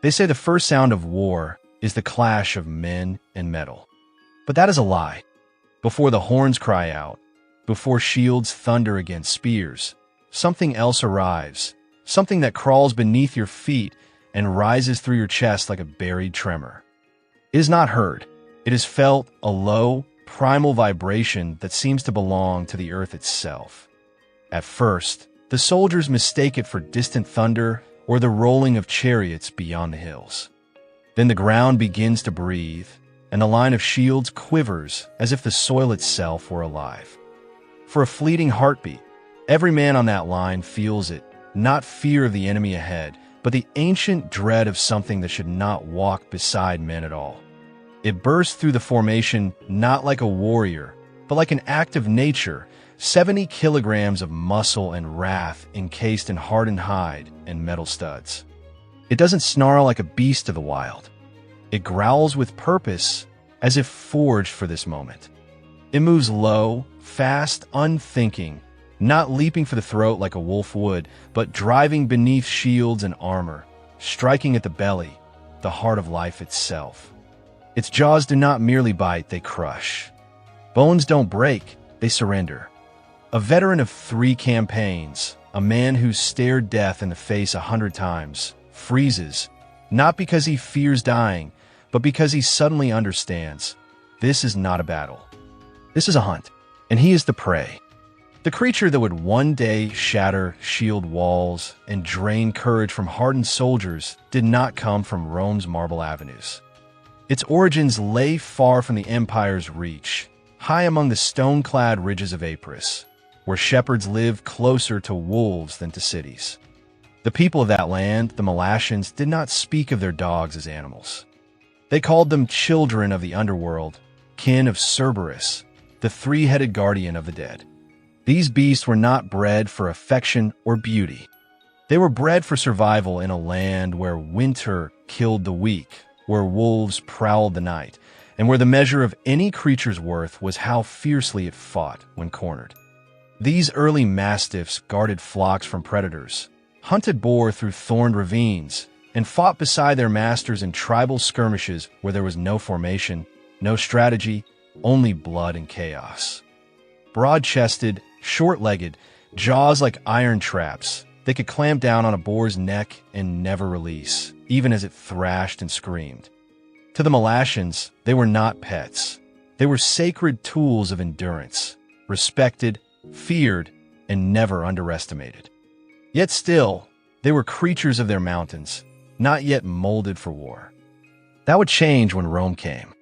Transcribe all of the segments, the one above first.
They say the first sound of war is the clash of men and metal. But that is a lie. Before the horns cry out, before shields thunder against spears, something else arrives, something that crawls beneath your feet and rises through your chest like a buried tremor. It is not heard. It is felt, a low, primal vibration that seems to belong to the earth itself. At first, the soldiers mistake it for distant thunder or the rolling of chariots beyond the hills. Then the ground begins to breathe, and the line of shields quivers as if the soil itself were alive. For a fleeting heartbeat, every man on that line feels it, not fear of the enemy ahead, but the ancient dread of something that should not walk beside men at all. It bursts through the formation not like a warrior, but like an act of nature, 70 kilograms of muscle and wrath encased in hardened hide and metal studs. It doesn't snarl like a beast of the wild. It growls with purpose, as if forged for this moment. It moves low, fast, unthinking, not leaping for the throat like a wolf would, but driving beneath shields and armor, striking at the belly, the heart of life itself. Its jaws do not merely bite, they crush. Bones don't break, they surrender. A veteran of 3 campaigns, a man who's stared death in the face 100 times, freezes, not because he fears dying, but because he suddenly understands, this is not a battle. This is a hunt, and he is the prey. The creature that would one day shatter shield walls and drain courage from hardened soldiers did not come from Rome's marble avenues. Its origins lay far from the empire's reach, high among the stone-clad ridges of Epirus, where shepherds lived closer to wolves than to cities. The people of that land, the Melasians, did not speak of their dogs as animals. They called them children of the underworld, kin of Cerberus, the 3-headed guardian of the dead. These beasts were not bred for affection or beauty. They were bred for survival in a land where winter killed the weak, where wolves prowled the night, and where the measure of any creature's worth was how fiercely it fought when cornered. These early mastiffs guarded flocks from predators, hunted boar through thorned ravines, and fought beside their masters in tribal skirmishes where there was no formation, no strategy, only blood and chaos. Broad-chested, short-legged, jaws like iron traps, they could clamp down on a boar's neck and never release, even as it thrashed and screamed. To the Melasians, they were not pets. They were sacred tools of endurance, respected, feared, and never underestimated. Yet still, they were creatures of their mountains, not yet molded for war. That would change when Rome came.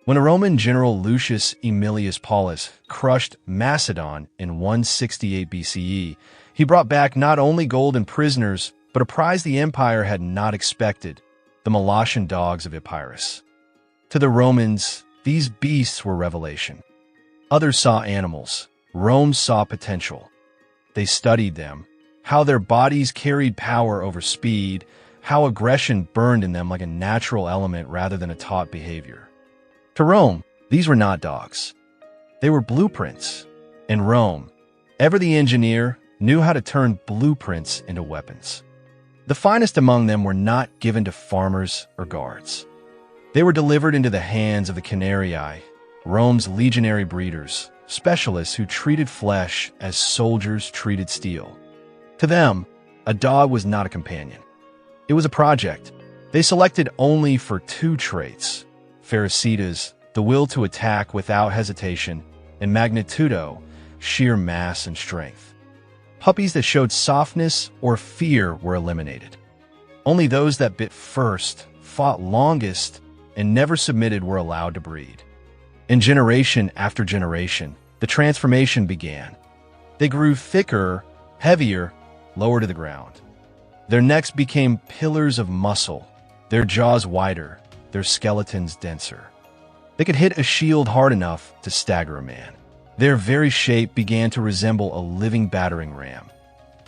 When a Roman general Lucius Aemilius Paulus crushed Macedon in 168 BCE, he brought back not only gold and prisoners, but a prize the empire had not expected, the Melasian dogs of Epirus. To the Romans, these beasts were revelation. Others saw animals. Rome saw potential. They studied them, how their bodies carried power over speed, how aggression burned in them like a natural element rather than a taught behavior. To Rome, these were not dogs. They were blueprints. And Rome, ever the engineer, knew how to turn blueprints into weapons. The finest among them were not given to farmers or guards. They were delivered into the hands of the Canarii, Rome's legionary breeders, specialists who treated flesh as soldiers treated steel. To them, a dog was not a companion. It was a project. They selected only for 2 traits: ferocitas, the will to attack without hesitation, and magnitudo, sheer mass and strength. Puppies that showed softness or fear were eliminated. Only those that bit first, fought longest, and never submitted were allowed to breed. And generation after generation, the transformation began. They grew thicker, heavier, lower to the ground. Their necks became pillars of muscle, their jaws wider, their skeletons denser. They could hit a shield hard enough to stagger a man. Their very shape began to resemble a living battering ram.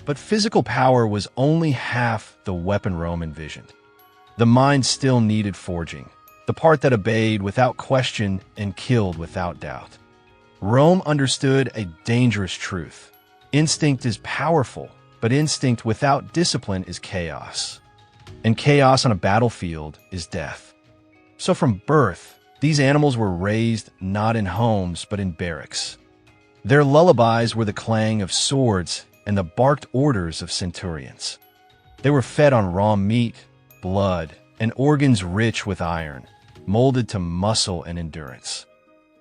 But physical power was only half the weapon Rome envisioned. The mind still needed forging, the part that obeyed without question and killed without doubt. Rome understood a dangerous truth. Instinct is powerful, but instinct without discipline is chaos. and chaos on a battlefield is death. So from birth, these animals were raised not in homes but in barracks. Their lullabies were the clang of swords and the barked orders of centurions. They were fed on raw meat, blood, and organs rich with iron, molded to muscle and endurance.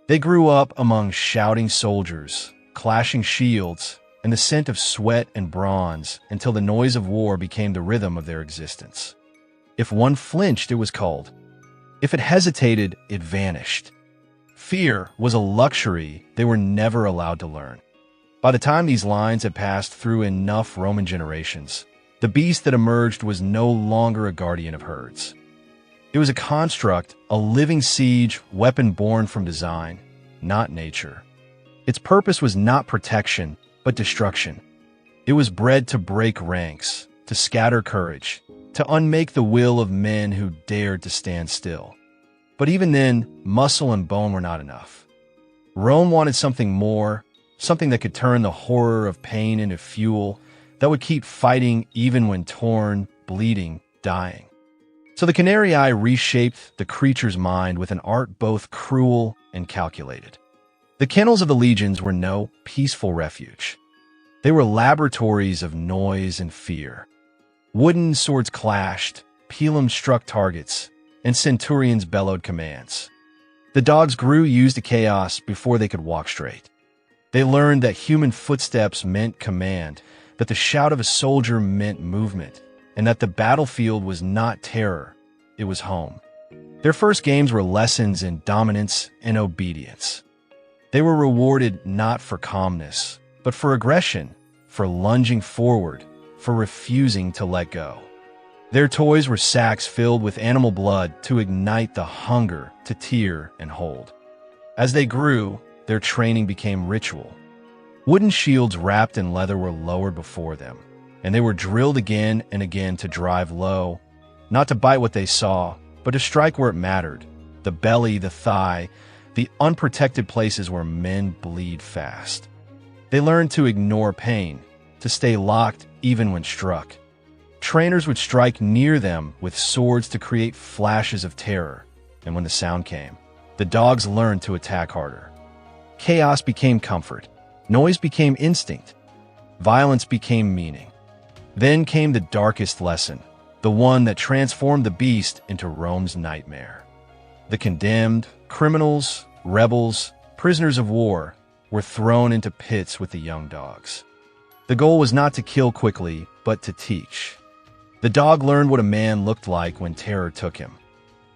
They grew up among shouting soldiers, clashing shields, and the scent of sweat and bronze until the noise of war became the rhythm of their existence. If one flinched, it was cold. If it hesitated, it vanished. Fear was a luxury they were never allowed to learn. By the time these lines had passed through enough Roman generations, the beast that emerged was no longer a guardian of herds. It was a construct, a living siege, weapon born from design, not nature. Its purpose was not protection, but destruction. It was bred to break ranks, to scatter courage, to unmake the will of men who dared to stand still. But even then, muscle and bone were not enough. Rome wanted something more, something that could turn the horror of pain into fuel, that would keep fighting even when torn, bleeding, dying. So the Canarii reshaped the creature's mind with an art both cruel and calculated. The kennels of the legions were no peaceful refuge. They were laboratories of noise and fear. Wooden swords clashed, pilums struck targets, and centurions bellowed commands. The dogs grew used to chaos before they could walk straight. They learned that human footsteps meant command, that the shout of a soldier meant movement, and that the battlefield was not terror, it was home. Their first games were lessons in dominance and obedience. They were rewarded not for calmness, but for aggression, for lunging forward, for refusing to let go. Their toys were sacks filled with animal blood to ignite the hunger to tear and hold. As they grew, their training became ritual. Wooden shields wrapped in leather were lowered before them, and they were drilled again and again to drive low, not to bite what they saw, but to strike where it mattered, the belly, the thigh, the unprotected places where men bleed fast. They learned to ignore pain, to stay locked even when struck. Trainers would strike near them with swords to create flashes of terror, and when the sound came, the dogs learned to attack harder. Chaos became comfort. Noise became instinct. Violence became meaning. Then came the darkest lesson, the one that transformed the beast into Rome's nightmare. The condemned, criminals, rebels, prisoners of war were thrown into pits with the young dogs. The goal was not to kill quickly, but to teach. The dog learned what a man looked like when terror took him,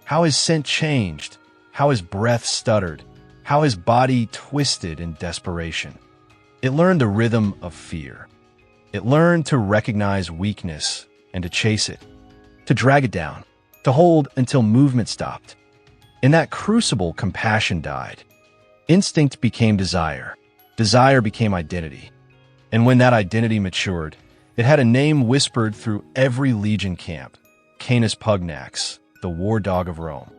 how his scent changed, how his breath stuttered, how his body twisted in desperation. It learned the rhythm of fear. It learned to recognize weakness and to chase it, to drag it down, to hold until movement stopped. In that crucible, compassion died. Instinct became desire. Desire became identity. And when that identity matured, it had a name whispered through every legion camp, Canis Pugnax, the war dog of Rome.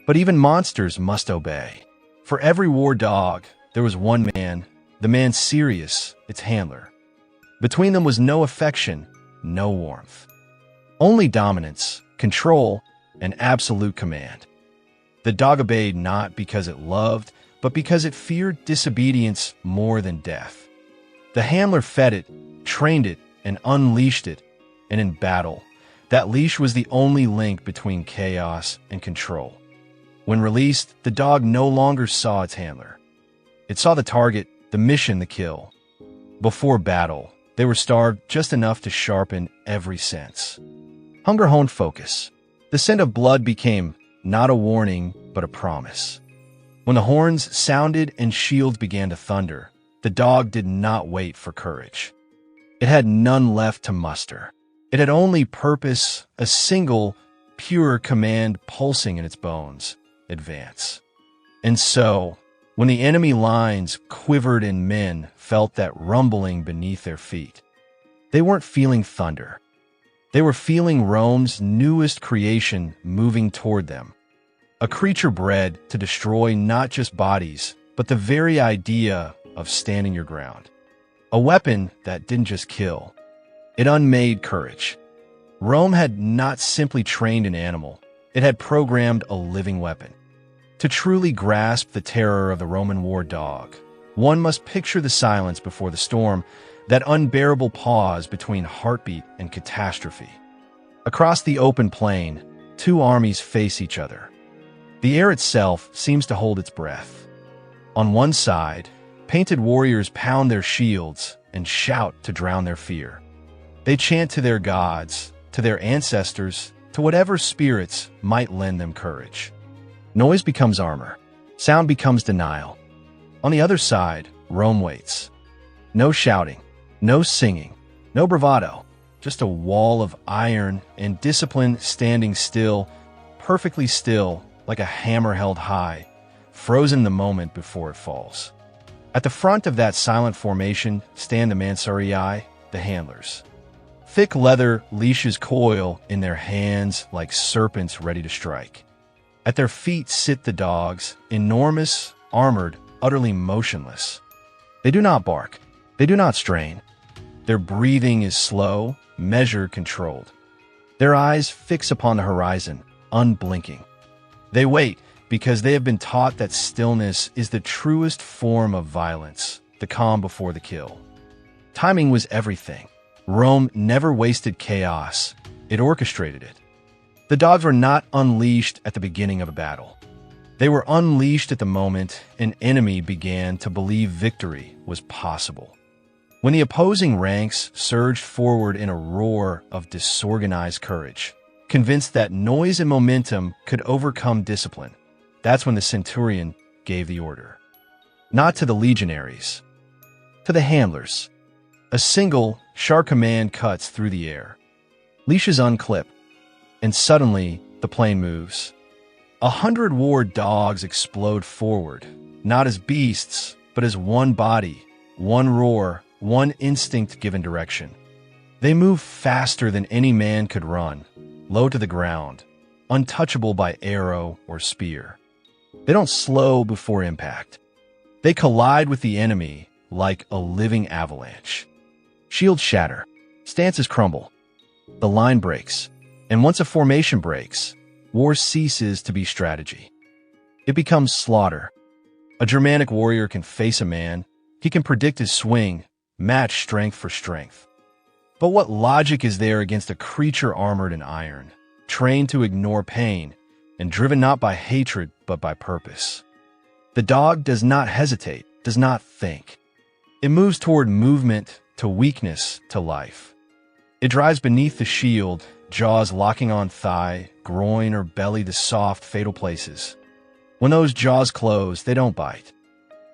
But even monsters must obey. For every war dog, there was one man, the man Sirius, its handler. Between them was no affection, no warmth. Only dominance, control, and absolute command. The dog obeyed not because it loved, but because it feared disobedience more than death. The handler fed it, trained it, and unleashed it, and in battle, that leash was the only link between chaos and control. When released, the dog no longer saw its handler. It saw the target, the mission, the kill. Before battle, they were starved just enough to sharpen every sense. Hunger honed focus. The scent of blood became not a warning, but a promise. When the horns sounded and shields began to thunder, the dog did not wait for courage. It had none left to muster. It had only purpose, a single, pure command pulsing in its bones: advance. And so, when the enemy lines quivered and men felt that rumbling beneath their feet, they weren't feeling thunder. They were feeling Rome's newest creation moving toward them. A creature bred to destroy not just bodies, but the very idea of standing your ground. A weapon that didn't just kill, it unmade courage. Rome had not simply trained an animal, it had programmed a living weapon. To truly grasp the terror of the Roman war dog, one must picture the silence before the storm, that unbearable pause between heartbeat and catastrophe. Across the open plain, two armies face each other. The air itself seems to hold its breath. On one side, painted warriors pound their shields and shout to drown their fear. They chant to their gods, to their ancestors, to whatever spirits might lend them courage. Noise becomes armor. Sound becomes denial. On the other side, Rome waits. No shouting, no singing, no bravado, just a wall of iron and discipline standing still, perfectly still, like a hammer held high, frozen the moment before it falls. At the front of that silent formation stand the mansurii, the handlers. Thick leather leashes coil in their hands like serpents ready to strike. At their feet sit the dogs, enormous, armored, utterly motionless. They do not bark. They do not strain. Their breathing is slow, measured, controlled. Their eyes fix upon the horizon, unblinking. They wait because they have been taught that stillness is the truest form of violence, the calm before the kill. Timing was everything. Rome never wasted chaos. It orchestrated it. The dogs were not unleashed at the beginning of a battle. They were unleashed at the moment an enemy began to believe victory was possible. When the opposing ranks surged forward in a roar of disorganized courage, convinced that noise and momentum could overcome discipline, that's when the centurion gave the order. Not to the legionaries, to the handlers. A single, sharp command cuts through the air. Leashes unclip, and suddenly the plane moves. 100 war dogs explode forward, not as beasts, but as one body, one roar, one instinct given direction. They move faster than any man could run, low to the ground, untouchable by arrow or spear. They don't slow before impact. They collide with the enemy like a living avalanche. Shields shatter, stances crumble, the line breaks, and once a formation breaks, war ceases to be strategy. It becomes slaughter. A Germanic warrior can face a man, he can predict his swing, match strength for strength. But what logic is there against a creature armored in iron, trained to ignore pain, and driven not by hatred but by purpose? The dog does not hesitate, does not think. It moves toward movement, to weakness, to life. It drives beneath the shield, jaws locking on thigh, groin, or belly, the soft, fatal places. When those jaws close, they don't bite.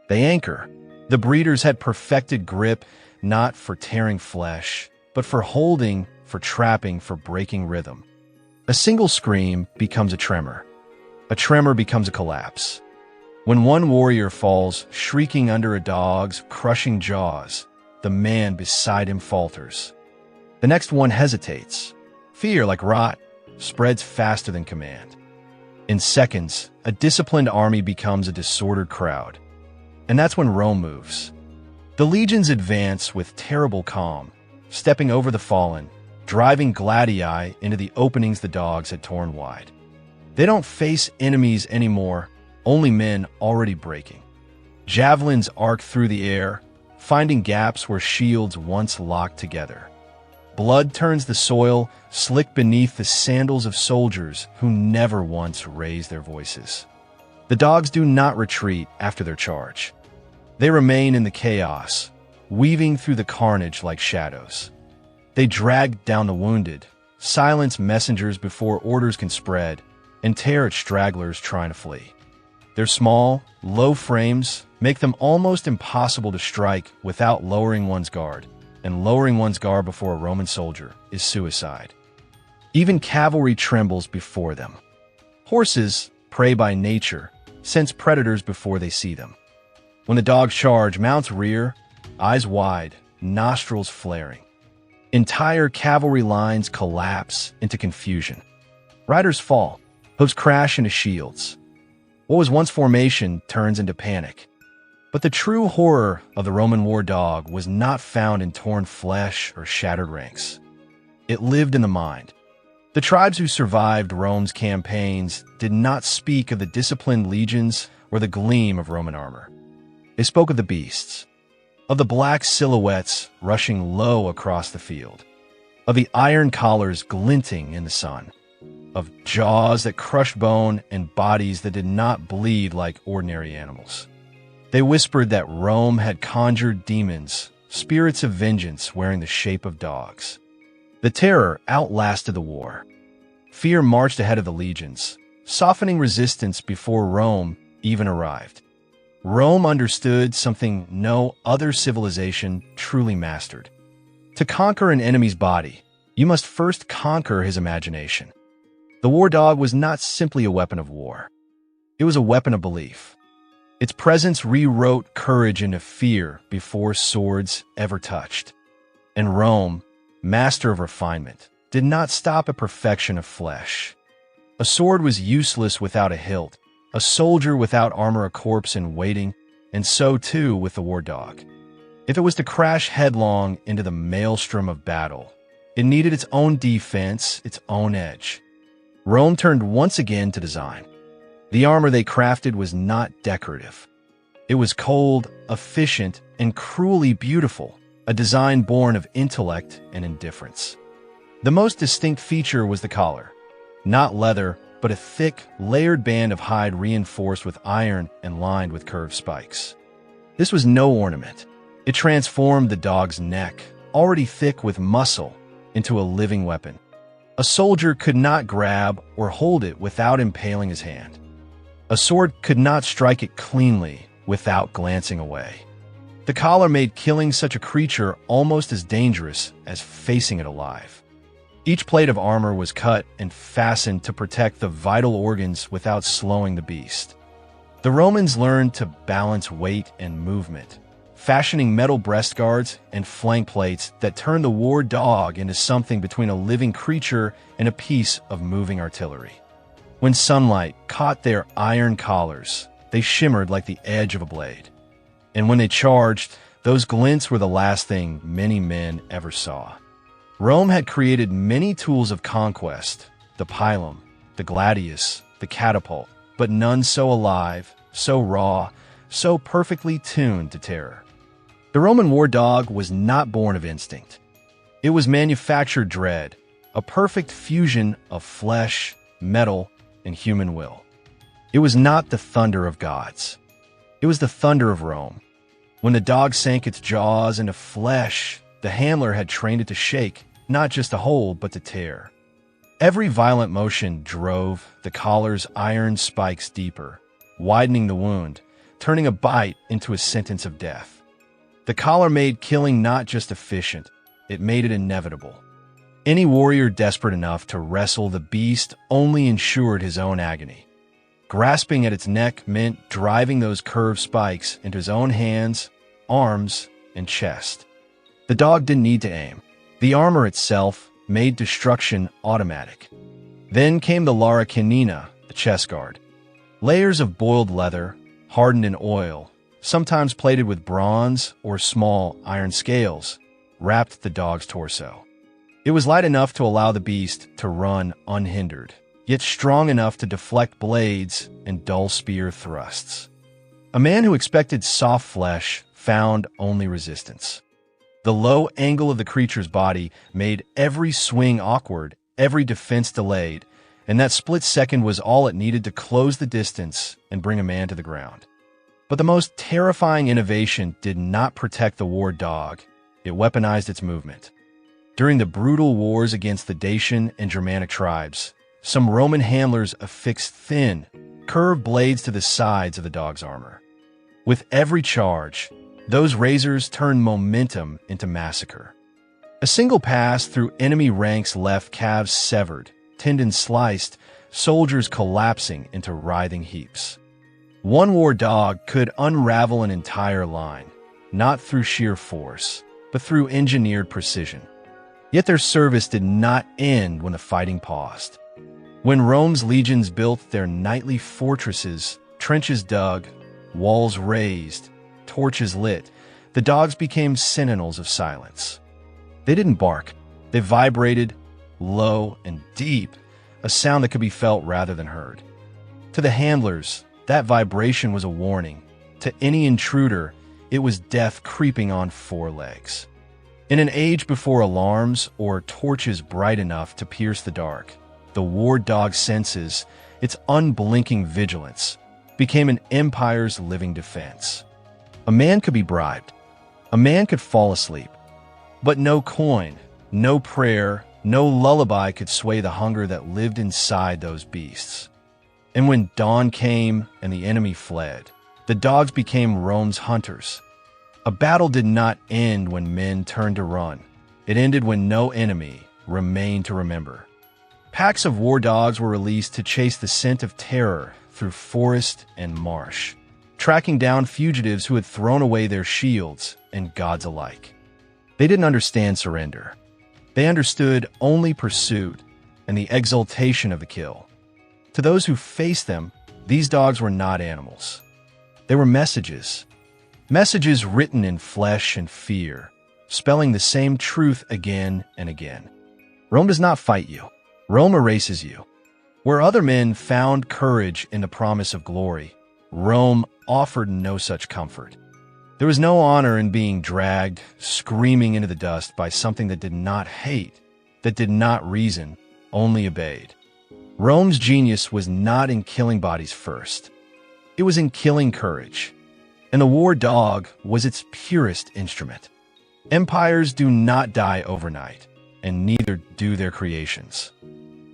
They anchor. The breeders had perfected grip, not for tearing flesh, but for holding, for trapping, for breaking rhythm. A single scream becomes a tremor. A tremor becomes a collapse. When one warrior falls, shrieking under a dog's crushing jaws, the man beside him falters. The next one hesitates. Fear, like rot, spreads faster than command. In seconds, a disciplined army becomes a disordered crowd. And that's when Rome moves. The legions advance with terrible calm, stepping over the fallen, driving gladii into the openings the dogs had torn wide. They don't face enemies anymore, only men already breaking. Javelins arc through the air, finding gaps where shields once locked together. Blood turns the soil, slick beneath the sandals of soldiers who never once raised their voices. The dogs do not retreat after their charge. They remain in the chaos, weaving through the carnage like shadows. They drag down the wounded, silence messengers before orders can spread, and tear at stragglers trying to flee. Their small, low frames make them almost impossible to strike without lowering one's guard, and lowering one's guard before a Roman soldier is suicide. Even cavalry trembles before them. Horses, prey by nature, sense predators before they see them. When the dogs charge, mounts rear, eyes wide, nostrils flaring. Entire cavalry lines collapse into confusion. Riders fall, hooves crash into shields. What was once formation turns into panic. But the true horror of the Roman war dog was not found in torn flesh or shattered ranks. It lived in the mind. The tribes who survived Rome's campaigns did not speak of the disciplined legions or the gleam of Roman armor. They spoke of the beasts, of the black silhouettes rushing low across the field, of the iron collars glinting in the sun, of jaws that crushed bone and bodies that did not bleed like ordinary animals. They whispered that Rome had conjured demons, spirits of vengeance wearing the shape of dogs. The terror outlasted the war. Fear marched ahead of the legions, softening resistance before Rome even arrived. Rome understood something no other civilization truly mastered. To conquer an enemy's body, you must first conquer his imagination. The war dog was not simply a weapon of war. It was a weapon of belief. Its presence rewrote courage into fear before swords ever touched. And Rome, master of refinement, did not stop at perfection of flesh. A sword was useless without a hilt, a soldier without armor a corpse in waiting, and so too with the war dog. If it was to crash headlong into the maelstrom of battle, it needed its own defense, its own edge. Rome turned once again to design. The armor they crafted was not decorative. It was cold, efficient, and cruelly beautiful, a design born of intellect and indifference. The most distinct feature was the collar. Not leather, but a thick, layered band of hide reinforced with iron and lined with curved spikes. This was no ornament. It transformed the dog's neck, already thick with muscle, into a living weapon. A soldier could not grab or hold it without impaling his hand. A sword could not strike it cleanly without glancing away. The collar made killing such a creature almost as dangerous as facing it alive. Each plate of armor was cut and fastened to protect the vital organs without slowing the beast. The Romans learned to balance weight and movement, fashioning metal breast guards and flank plates that turned the war dog into something between a living creature and a piece of moving artillery. When sunlight caught their iron collars, they shimmered like the edge of a blade. And when they charged, those glints were the last thing many men ever saw. Rome had created many tools of conquest, the pilum, the gladius, the catapult, but none so alive, so raw, so perfectly tuned to terror. The Roman war dog was not born of instinct. It was manufactured dread, a perfect fusion of flesh, metal, and human will. It was not the thunder of gods. It was the thunder of Rome. When the dog sank its jaws into flesh, the handler had trained it to shake, not just to hold, but to tear. Every violent motion drove the collar's iron spikes deeper, widening the wound, turning a bite into a sentence of death. The collar made killing not just efficient, it made it inevitable. Any warrior desperate enough to wrestle the beast only ensured his own agony. Grasping at its neck meant driving those curved spikes into his own hands, arms, and chest. The dog didn't need to aim. The armor itself made destruction automatic. Then came the lara canina, the chest guard. Layers of boiled leather, hardened in oil, sometimes plated with bronze or small iron scales, wrapped the dog's torso. It was light enough to allow the beast to run unhindered, yet strong enough to deflect blades and dull spear thrusts. A man who expected soft flesh found only resistance. The low angle of the creature's body made every swing awkward, every defense delayed, and that split second was all it needed to close the distance and bring a man to the ground. But the most terrifying innovation did not protect the war dog, it weaponized its movement. During the brutal wars against the Dacian and Germanic tribes, some Roman handlers affixed thin, curved blades to the sides of the dog's armor. With every charge, those razors turned momentum into massacre. A single pass through enemy ranks left calves severed, tendons sliced, soldiers collapsing into writhing heaps. One war dog could unravel an entire line, not through sheer force, but through engineered precision. Yet their service did not end when the fighting paused. When Rome's legions built their nightly fortresses, trenches dug, walls raised, torches lit, the dogs became sentinels of silence. They didn't bark. They vibrated, low, and deep, a sound that could be felt rather than heard. To the handlers, that vibration was a warning. To any intruder, it was death creeping on four legs. In an age before alarms or torches bright enough to pierce the dark, the war dog senses, its unblinking vigilance, became an empire's living defense. A man could be bribed. A man could fall asleep. But no coin, no prayer, no lullaby could sway the hunger that lived inside those beasts. And when dawn came and the enemy fled, the dogs became Rome's hunters. A battle did not end when men turned to run. It ended when no enemy remained to remember. Packs of war dogs were released to chase the scent of terror through forest and marsh, tracking down fugitives who had thrown away their shields and gods alike. They didn't understand surrender. They understood only pursuit and the exultation of the kill. To those who faced them, these dogs were not animals. They were messages. Messages written in flesh and fear, spelling the same truth again and again. Rome does not fight you. Rome erases you. Where other men found courage in the promise of glory, Rome offered no such comfort. There was no honor in being dragged, screaming into the dust by something that did not hate, that did not reason, only obeyed. Rome's genius was not in killing bodies first. It was in killing courage. And the war dog was its purest instrument. Empires do not die overnight, and neither do their creations.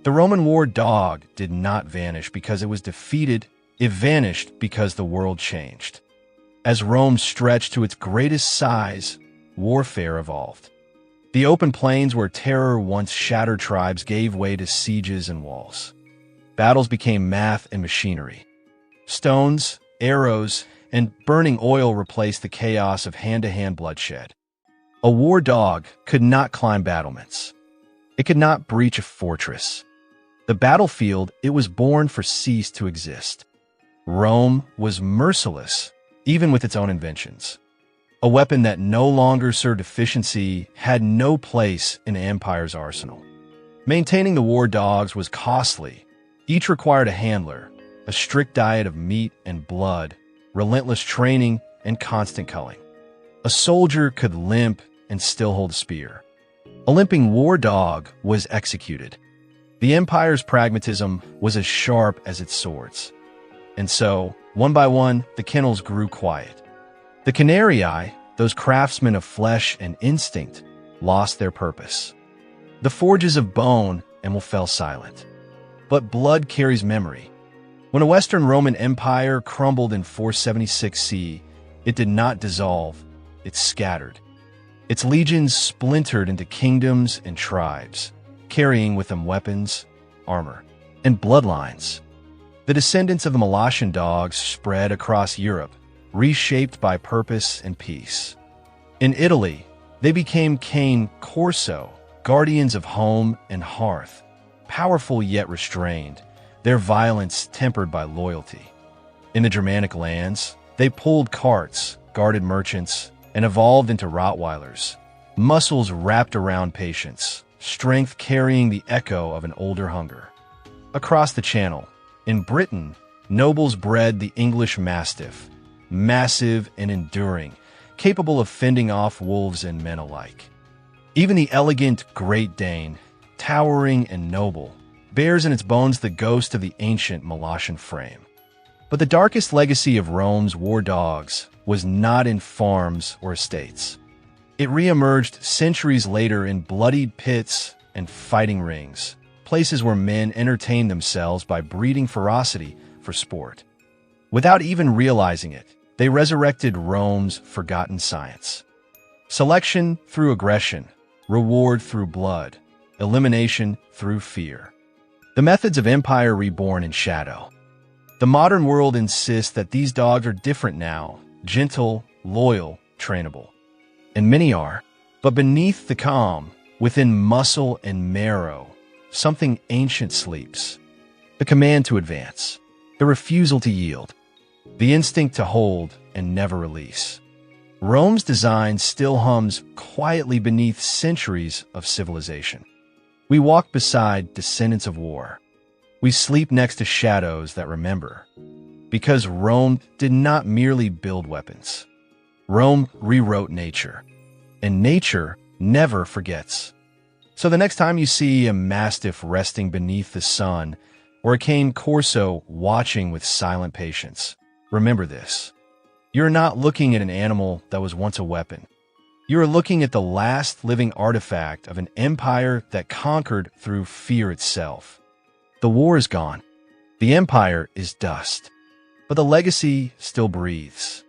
The Roman war dog did not vanish because it was defeated. It vanished because the world changed. As Rome stretched to its greatest size, warfare evolved. The open plains where terror once shattered tribes gave way to sieges and walls. Battles became math and machinery. Stones, arrows, and burning oil replaced the chaos of hand-to-hand bloodshed. A war dog could not climb battlements. It could not breach a fortress. The battlefield it was born for ceased to exist. Rome was merciless, even with its own inventions. A weapon that no longer served efficiency had no place in the empire's arsenal. Maintaining the war dogs was costly. Each required a handler, a strict diet of meat and blood, relentless training, and constant culling. A soldier could limp and still hold a spear. A limping war dog was executed. The empire's pragmatism was as sharp as its swords. And so, one by one, the kennels grew quiet. The canarii, those craftsmen of flesh and instinct, lost their purpose. The forges of bone and will fell silent. But blood carries memory. When a Western Roman Empire crumbled in 476 CE, it did not dissolve, it scattered. Its legions splintered into kingdoms and tribes, carrying with them weapons, armor, and bloodlines. The descendants of the Molossan dogs spread across Europe, reshaped by purpose and peace. In Italy, they became cane corso, guardians of home and hearth, powerful yet restrained, their violence tempered by loyalty. In the Germanic lands, they pulled carts, guarded merchants, and evolved into Rottweilers, muscles wrapped around patience, strength carrying the echo of an older hunger. Across the Channel, in Britain, nobles bred the English mastiff, massive and enduring, capable of fending off wolves and men alike. Even the elegant Great Dane, towering and noble, bears in its bones the ghost of the ancient Molossan frame. But the darkest legacy of Rome's war dogs was not in farms or estates. It re-emerged centuries later in bloodied pits and fighting rings, places where men entertained themselves by breeding ferocity for sport. Without even realizing it, they resurrected Rome's forgotten science. Selection through aggression, reward through blood, elimination through fear. The methods of empire reborn in shadow. The modern world insists that these dogs are different now, gentle, loyal, trainable. And many are. But beneath the calm, within muscle and marrow, something ancient sleeps. The command to advance. The refusal to yield. The instinct to hold and never release. Rome's design still hums quietly beneath centuries of civilization. We walk beside descendants of war. We sleep next to shadows that remember. Because Rome did not merely build weapons. Rome rewrote nature. And nature never forgets. So the next time you see a mastiff resting beneath the sun, or a cane corso watching with silent patience, remember this. You're not looking at an animal that was once a weapon. You're looking at the last living artifact of an empire that conquered through fear itself. The war is gone. The empire is dust. But the legacy still breathes.